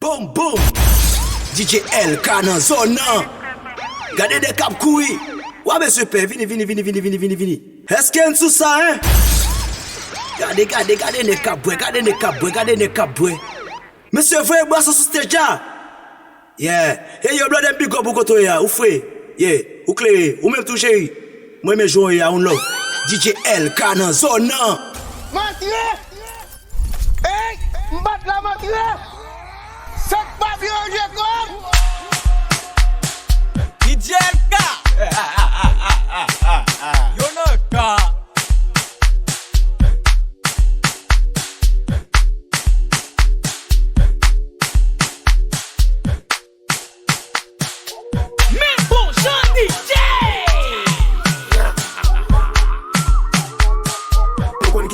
Boom, boom. DJ L, canon, zone. Gardez des cap couilles. Ouais, monsieur Père, vini. Est-ce qu'il y a tout ça, hein? Gardez les cap, gardez les cap. Monsieur, vous voyez, boire sur stage là? Yeah. Hey, yo, blood and big up, vous côté, ya. Ou frère? Yeah. Ou clé, ou même tout chéri. Moi, mes joueurs, ya, on love. DJ L, canon, zone. Mathieu! Hey! M'bat la Mathieu! Cette papier, j'ai comme! DJ L, you know, car.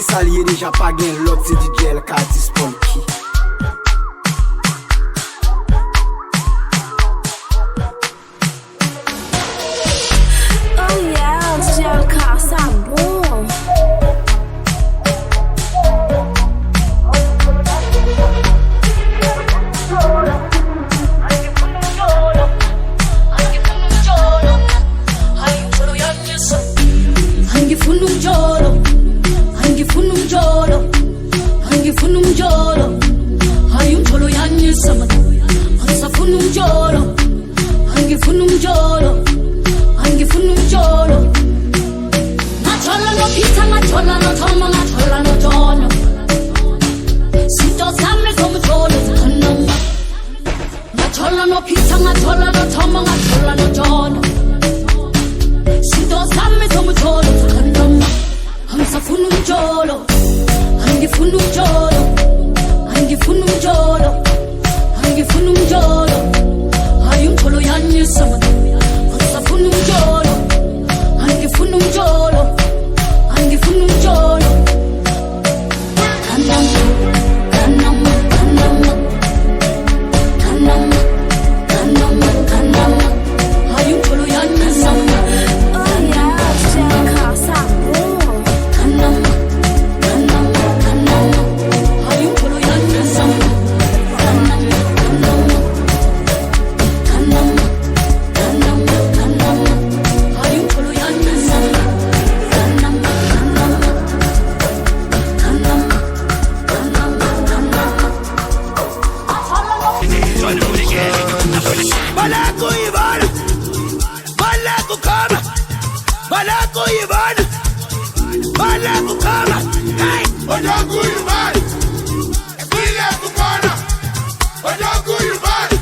Salier déjà pas gain l'autre c'est DJ L Katis Punky. Oh yeah, DJ L Katis bon. Funum jolo, hayum cholo yanyi sama. Hansa funum jolo, hangi funum jolo. Na chola no pita, na chola no toma, na chola no jolo. Sito same from jolo kanama. Na chola no pita, na chola no toma, na chola no jolo. Sito same from jolo kanama. Hansa funum jolo. Hangi funum jolo, hayum cholo yanyi sama. Hansa funum jolo, hangi funum jolo. Kanama, hayum cholo yanyi sama. Oh yeah, DJ L Katis bon. Kanama, hayum cholo yanyi sama. Balaku kama, hey, Ojogu Yubai! Bile Kukona! Ojogu Yubai!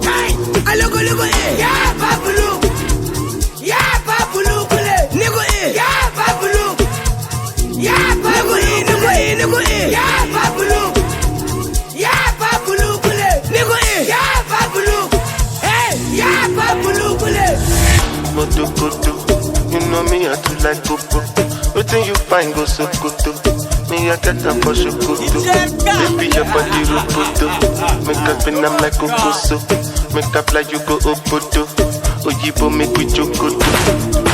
hey, alogo, ya babulu, kule, nigo ya babulu, ya babulu, kule, nigo ya babulu, hey, ya babulu, kule. Moto, you know me, I do like popo. Waiting you find go so good. Me, I get up for shokoto. Baby, your body roboto. Make up and I'm like Okoso. Make up like you go Opoto. Ojibo make we chokoto.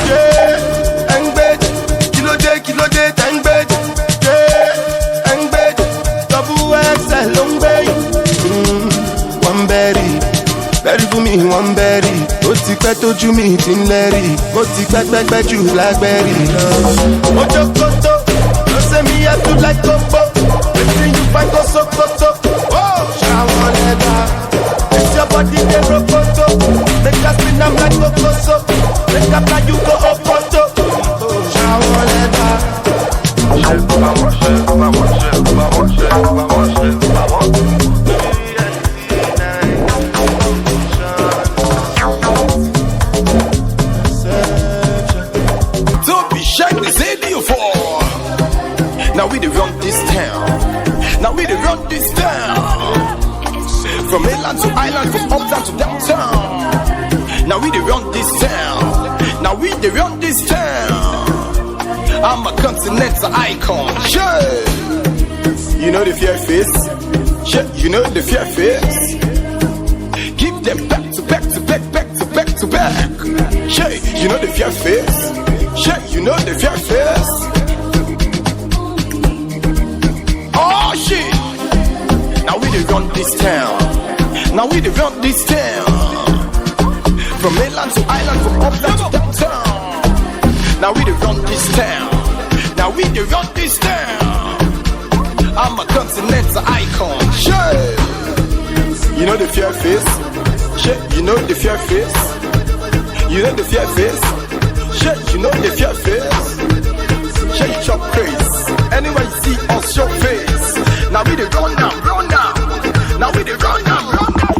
Yeah, ang bed. Kilo day, tang bed. Yeah, ang bed. Double XL, long bed. One berry. Berry for me, one berry. Ó ti pẹ́ tójú mi ti ń lẹ́rì. Ó ti pẹ́ jù lágbẹ́rì. Ojo koto, no say me I do like Coco. Wetin you find go Sokoto? Oh, ṣàwọn lẹ́dà. It's your body dey rokoto. Make us spin am like Kokoso. Make up like you go Opoto. Oh, ṣàwọn lẹ́dà. Now we dey run this town. From mainland to island, from uptown to downtown. Now we dey run this town. I'm a continental icon. Yeah. You know the fear face. Yeah, you know the fear face. Give them back to back. Yeah, you know the fear face. Yeah, you know the fear face. Oh shit! Now we they run this town. Now we they run this town. From mainland to island, from upland to downtown. Now we they run this town. Now we they run this town. I'm a continental icon. Shit. You know the fear face. Shit. You know the fear face. You know the fear face. Shit. You know the fear face. Shit. You chop craze. Anywhere you see us, show face. Now we the run down, run down. Now we the run down, run down.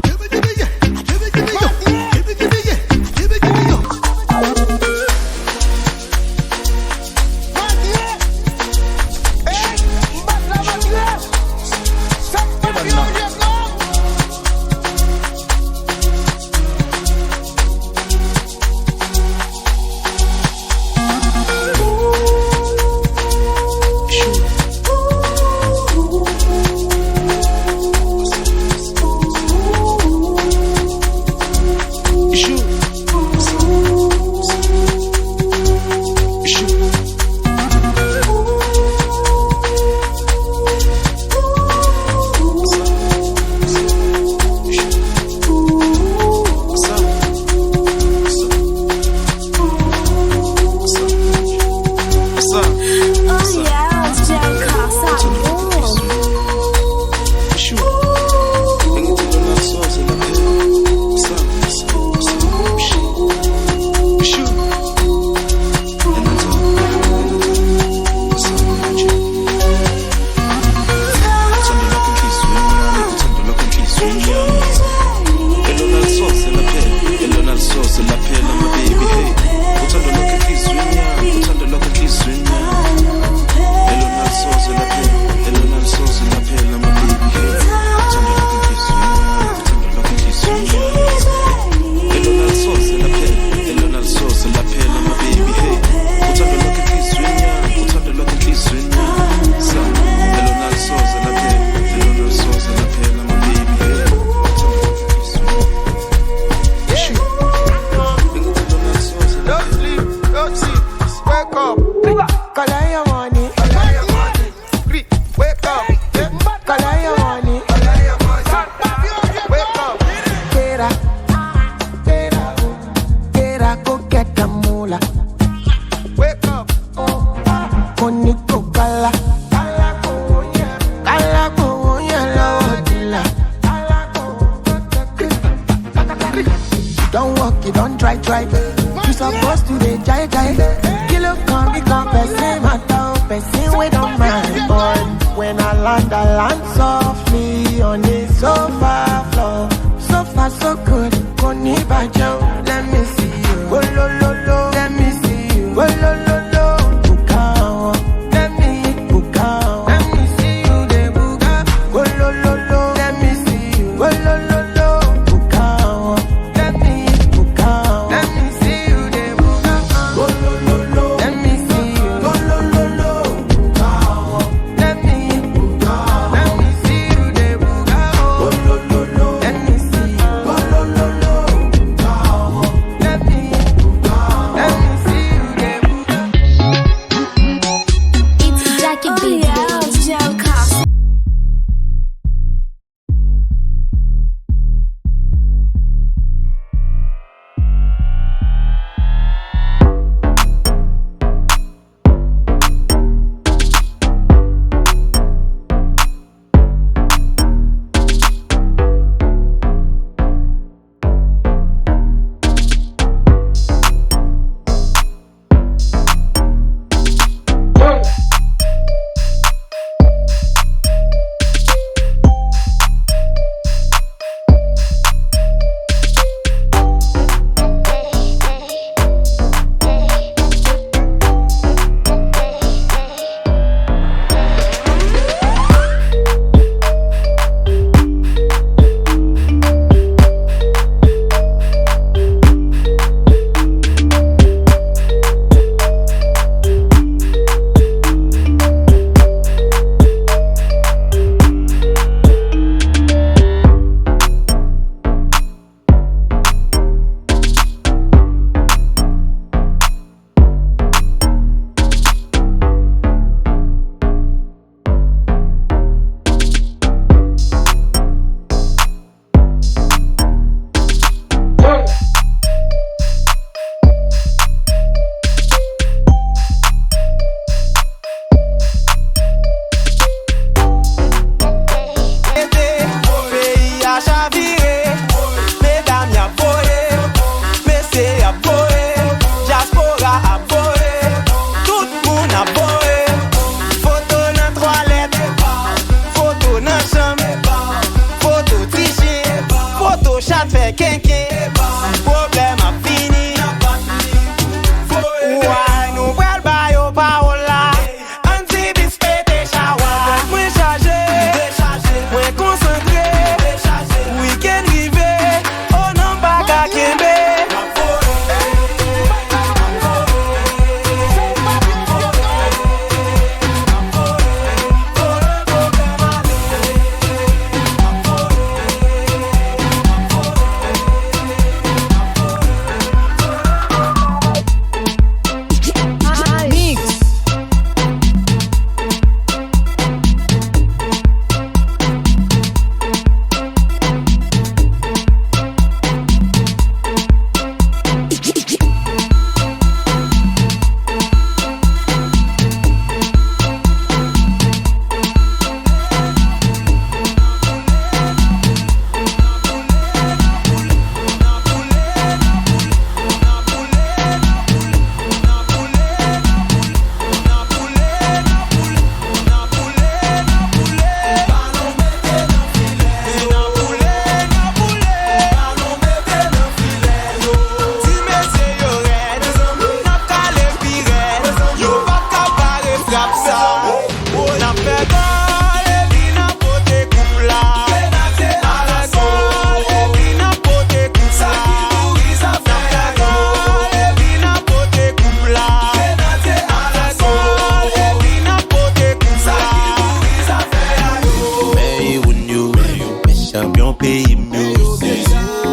pays music.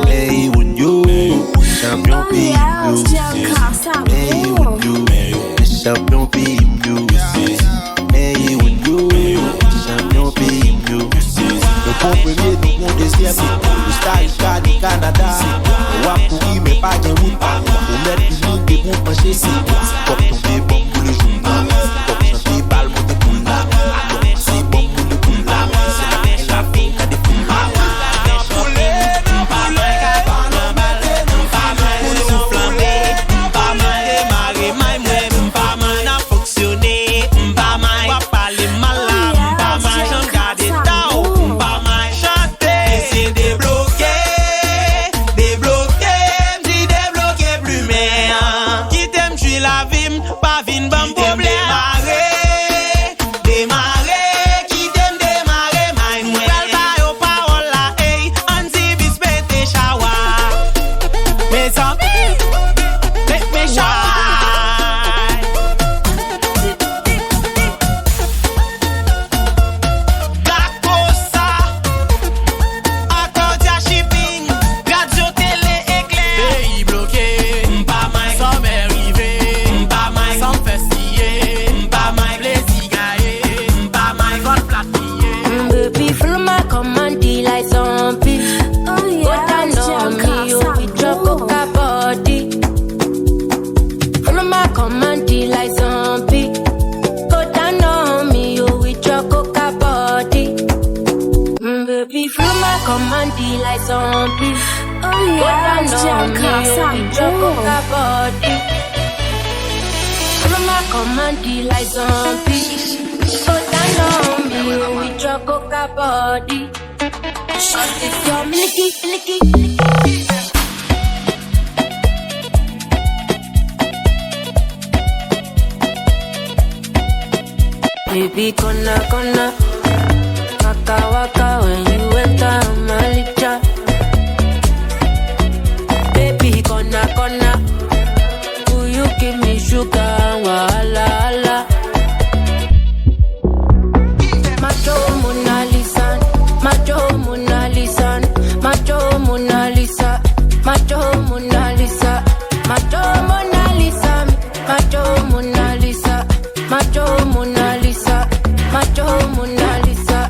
Hey, when you champion pays music. Hey, when you champion pays music. Hey, when you champion pays music. Le bon premier, le bon deuxième. Le star du Canada. Le wap pourri, mais pas de route. Pour mettre du monde, des bons penchés. C'est comme tomber bon pour le journal. Comme chanter, balle, monter pour là. C'est bon pour le coup là. C'est la vie, t'as des coups là. Baby, gonna, waka, when you enter my licha. Baby, gonna, will you give me sugar, wala. Macho Mona Lisa, Macho Mona Lisa, Macho Mona Lisa, Macho Mona Lisa, Macho Mona Lisa, Macho Mona Lisa, Macho Mona Lisa, Macho Mona Lisa.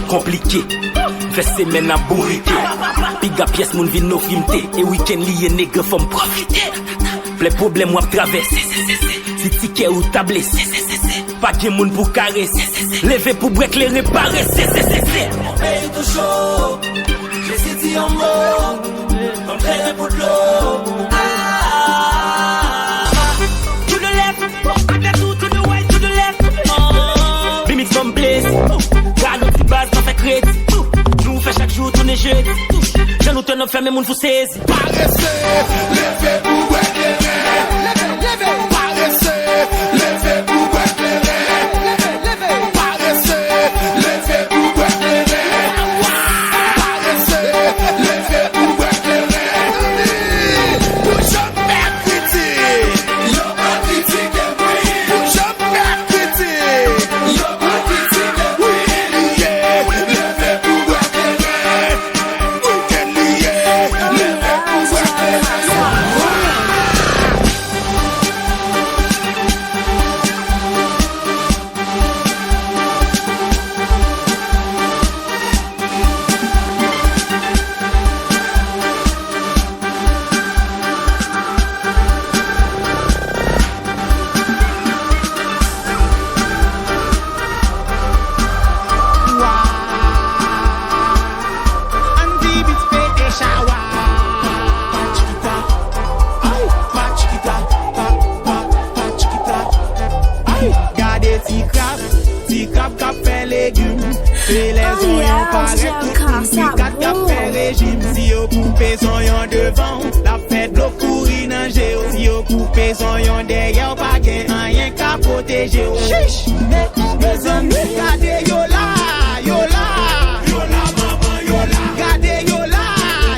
Compliqué, fait semaine à bourriquer. Piga pièce moun vin no fimte. Et week-end lié nègre fòm profiter. Ple problème wap traverse. Si ticket ou tablé. Pas gen moun pour caresse. Lever pour break les réparer. Mon pays tout chaud. J'ai cité en mots. Comme traîner pour de l'eau. Tu le Garde nos petites bases, on fait crédit. Nous fait chaque jour tourner jeudi. Je nous tenons fermés, moun faut saisir. Paresseux, levez pour éclairer. Paresseux, levez pour éclairer. Paresseux, levez pour éclairer. Paresseux, levez pour éclairer. Pour jamais critiquer, y'a pas critiquer. Pour jamais critiquer, y'a pas critiquer. Yeah, levez pour éclairer. Week-end lié, levez pour éclairer. Et les oignons paraissent tout quatre cap fait régime. Si au coupé son yon devant, la fête l'eau courir dans géo. Si au coupé son yon derrière, pas gain rien qu'à protéger. Chiche, mes amis, gardez yo là, yo là, yo là, maman, yo là. Gardez yo là,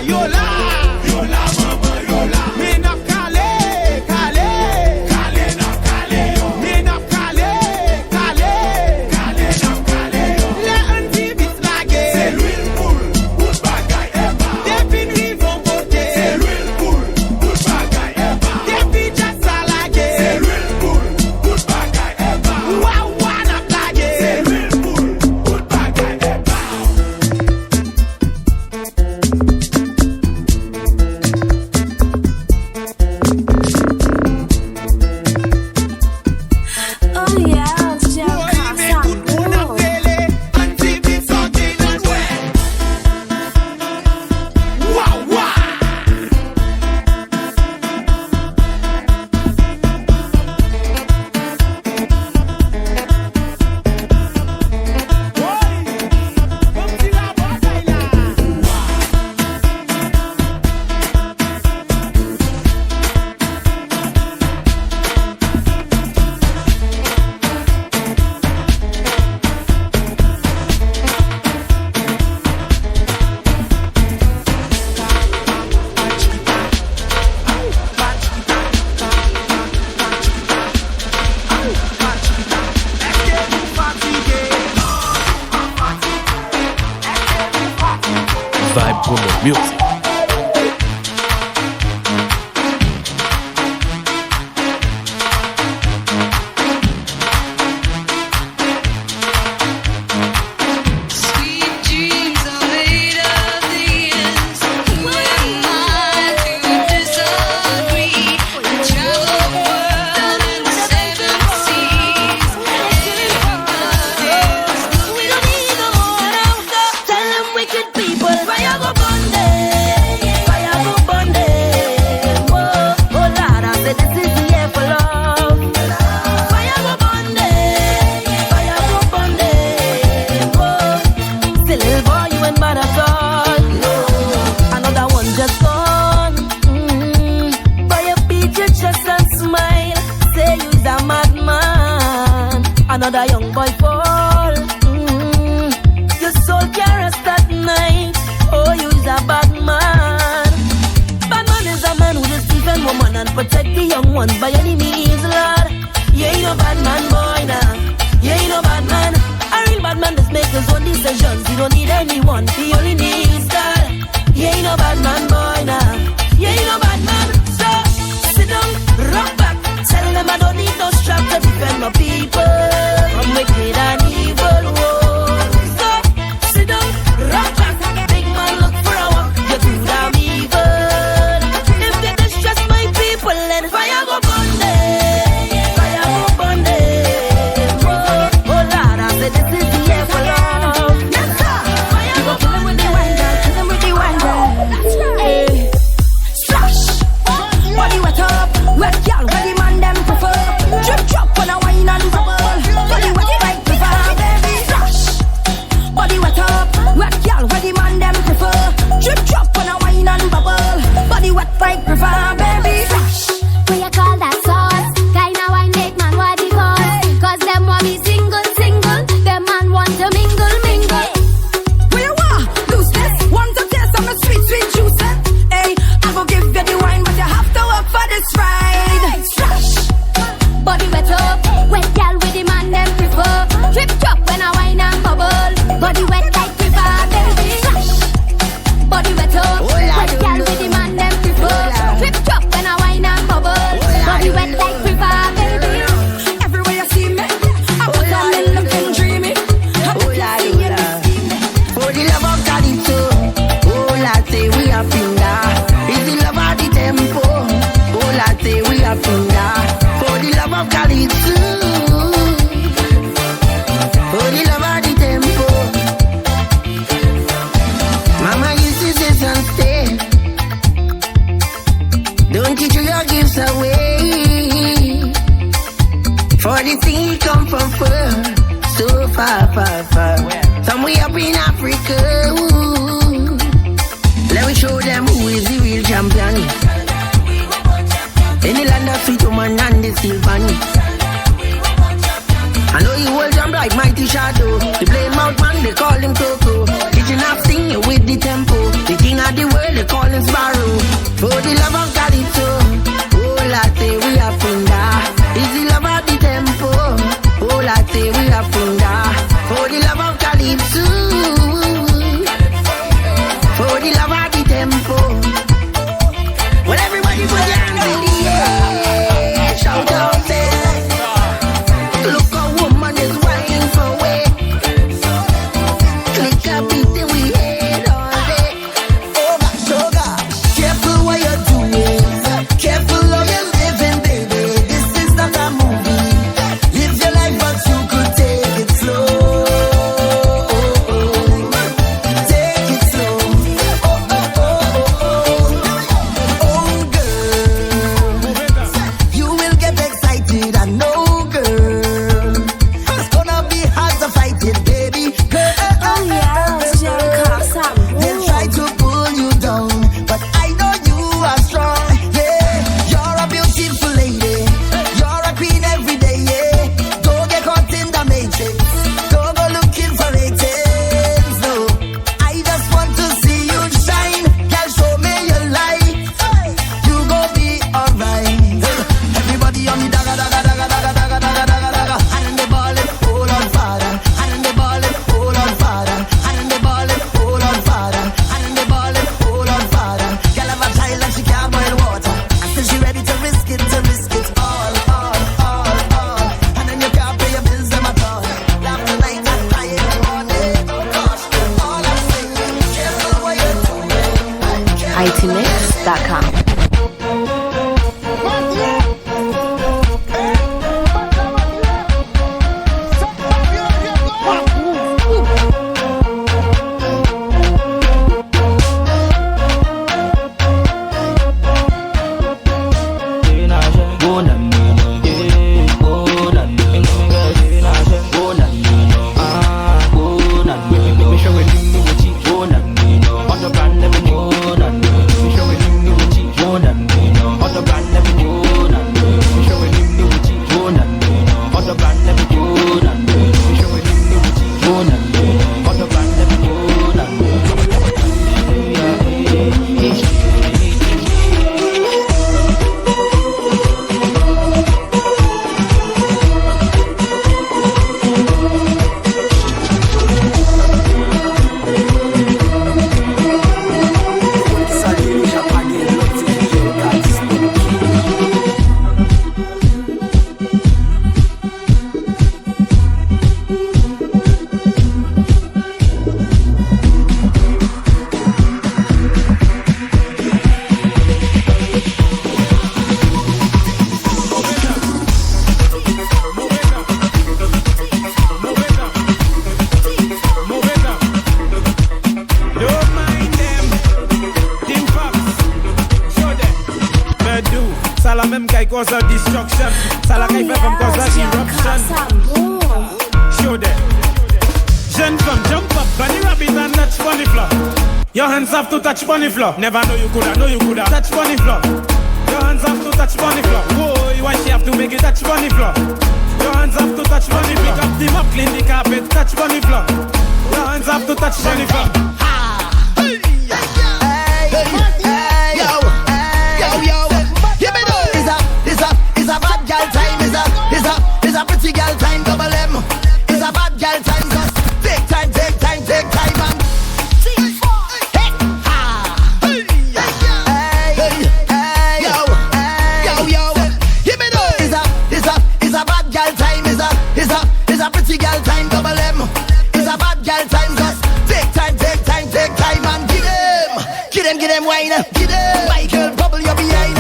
yo là, yo là, maman, yo là. Mais n'a calé, calé, calé, n'a calé, yo. Mais n'a calé, calé, calé, n'a calé, yo. C'est l'huile poule, pour bagaille et pas. Des pines vont côté. C'est l'huile poule, pour bagaille et pas. Des pigeons salagés. C'est l'huile poule, pour bagaille et pas. Waouh, n'a plagué. C'est l'huile poule, pour bagaille et pas. Oh yeah, c'est un casse à boum. Vibe Promo Music. Another young boy fall. Your soul can't rest at night. Oh, you's a bad man. Bad man is a man who just defend woman and protect the young ones by any means, Lord. You ain't no bad man, boy, nah. You ain't no bad man. A real bad man just make his own decisions. He don't need anyone. He only needs God. You ain't no bad man, boy, nah. You ain't no bad man. So sit down, rock back. Tell them I don't need no strap to defend my people. I'm wicked and evil, whoa. So sit down, rock back. Big man look for a walk. You're too damn evil. If they distress my people, then fire go burn them. Fire go burn them. Oh Lord, I said this is the year for love. Yes sir. Fire go kill them with the wine, girl. Kill them with the wine, girl. That's right. Splash. Body wet up, wet girl. finger for the love of Calypso, for the love of the tempo. Mama used to say son stay, don't you throw your gifts away, for the thing come from far, so far, far, far. Somewhere up in Africa, ooh. Let me show them who is the real champion. In the land of sweet woman and the Sylvani. I know you will jump like mighty shadow. The blame mouth man, they call him Coco. Kitchen up singing with the tempo. The king of the world, they call him Sparrow. For the love of Calypso, oh, latte, we are funda. Is the love of the tempo. Oh, latte, we are funda. For the love of Calypso, for the love of the tempo. Well, everybody put your hands in the air. Shout out there. Look, a woman is whining for way. Click a beat and we head all day. Oh gosh, oh gosh. Careful what you're doing. Careful how you're living, baby. This is not a movie. Live your life, but you could take it slow. Take it slow. Oh, oh, oh, oh, oh. Oh, girl. You will get excited, I know, girl. It's gonna be hard to fight it, baby. Girl, they'll try to pull you down, but I know you are strong. Yeah, you're a beautiful lady. You're a queen every day. Yeah, don't get caught in the matrix. Don't go looking for ratings. No, I just want to see you shine. Girl, show me your light. You go be alright. Everybody on the daga daga daga daga daga daga daga daga. And the ball it, hold on, father. And the ball it, hold on, father. And the ball it, hold on, father. And the ball it, hold on, father. Girl have a child and she can't boil water. And still she ready to risk it all. And then you can't pay your bills them at all. Laugh tonight and cry in the morning. Gosh, all I'm saying, careful what you're doing. ITMix.com. la même qui cause la destruction. Ça la qui fait comme cause la eruption. Show them. Jeune femme, jump up, bunny rabbit and touch bunny floor. Your hands have to touch bunny floor. Never know you coulda, touch bunny floor. Your hands have to touch bunny floor. Whoa, why she have to make it touch bunny floor? Your hands have to touch bunny floor. Pick up the mop, clean the carpet, touch bunny floor. Your hands have to touch bunny floor. It's a bad girl time, it's a pretty girl time, double M. It's a bad girl time, cause take time and hey, yo, give me those. It's a bad girl time, it's a pretty girl time, double M. It's a bad girl time, cause take time and give them wine, give them Michael, bubble your behind.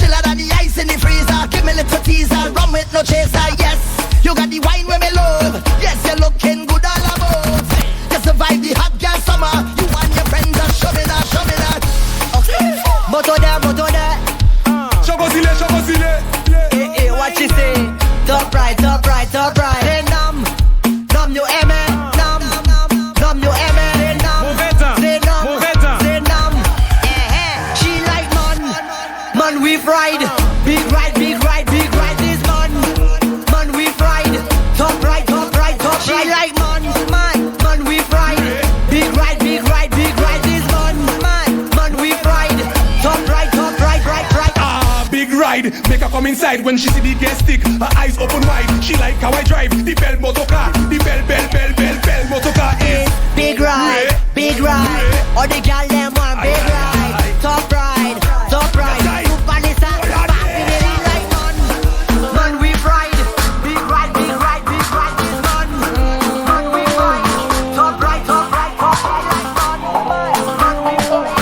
chiller than the ice in the freezer. Give me a little teaser, rum with no chaser. Yes, you got the wine with me love. Yes, you're looking good all about. You survive the hot girl summer. You and your friends are shoving that, shoving that. Okay, moto there, moto there. Chocosile, chocosile. Hey, what you say? Top right, top right, top right. Hey, nom you aimé, nom you aimé. Say nom, say nom. She like man we ride. Big ride, big ride, big ride. This man we ride. Top right, top right, top right. She like man we ride. Big ride, big ride, big ride. This man we ride. Top right, right. Ah, big ride. Make her come inside when she see the gas stick. Her eyes open wide. She like how I drive the bell motorcar. The bell motorcar is big ride, big ride. All the girl them want big ride. Top ride, top ride. Super Lisa, passing it in like man we ride. Big ride, big ride, big ride. This man we ride. Top right, top right, top right. Like man we ride.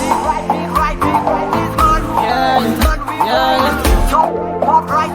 Big ride, big ride, big ride. This man we ride. Top right.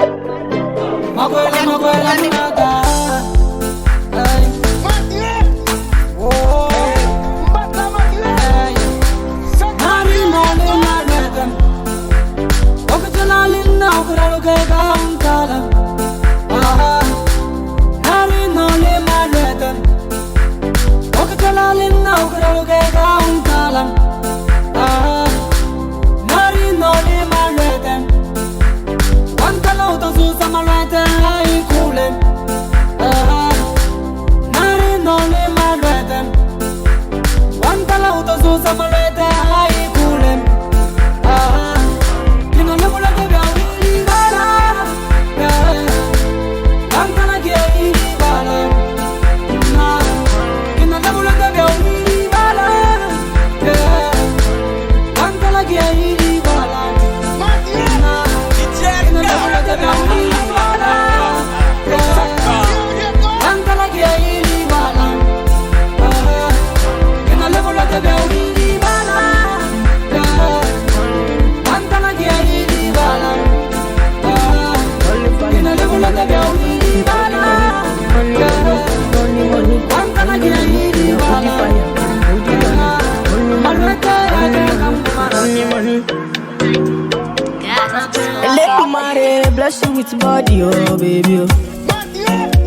Bless you with body, oh baby. Oh.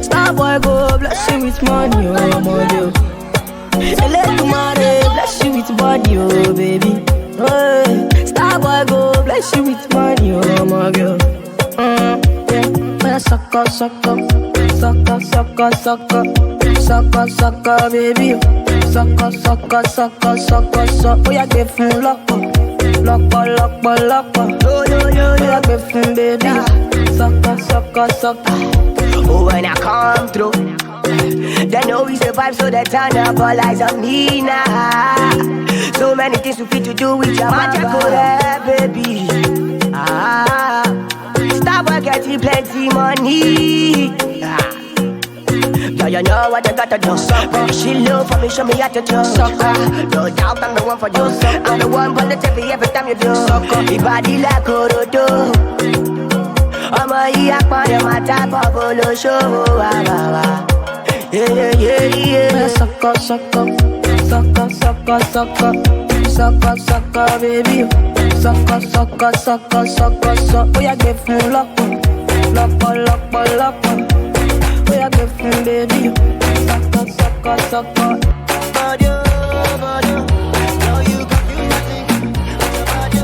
Starboy go bless you with money, oh money. Oh. Let bless you with body, oh baby. Oh, Starboy go bless you with money, oh my girl. Yeah, sucker, sucker, sucker, sucker, sucker, sucker, sucker, baby. Sucker, sucker, sucker, sucker, sucker. Oh yeah, give me lock. Lock. Oh, yo, yeah, baby. Sucker. Oh, when I come through, they know we survive, so they turn up all eyes on me now. So many things we fit to do with your magical hair, baby. Stop getting plenty money. You know what I gotta do. She love for me, show me how to do. No doubt I'm the one for you. I'm the one positive every time you do. Your body like Orodo. I'm a yakman, my type of bolo show. Yeah. Sucker, baby. Sucker. Oh yeah, give me lock. Oh yeah, give me baby. Sucker. Bado. Now you confuse me. Bado.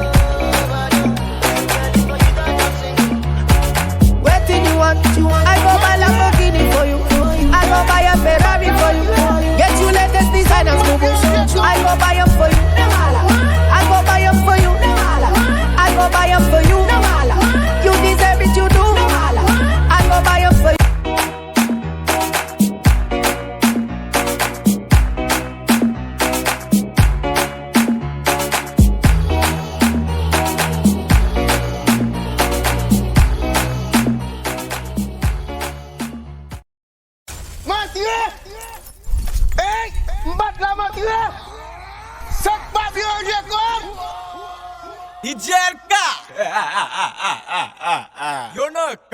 What do you want? I go buy Lamborghini for you. I go buy a Ferrari for you. Get you latest designers, boo. I go buy them for you. I go buy them for you. I go buy them for you. You deserve it, you do. I go buy them for you. DJ LK You're not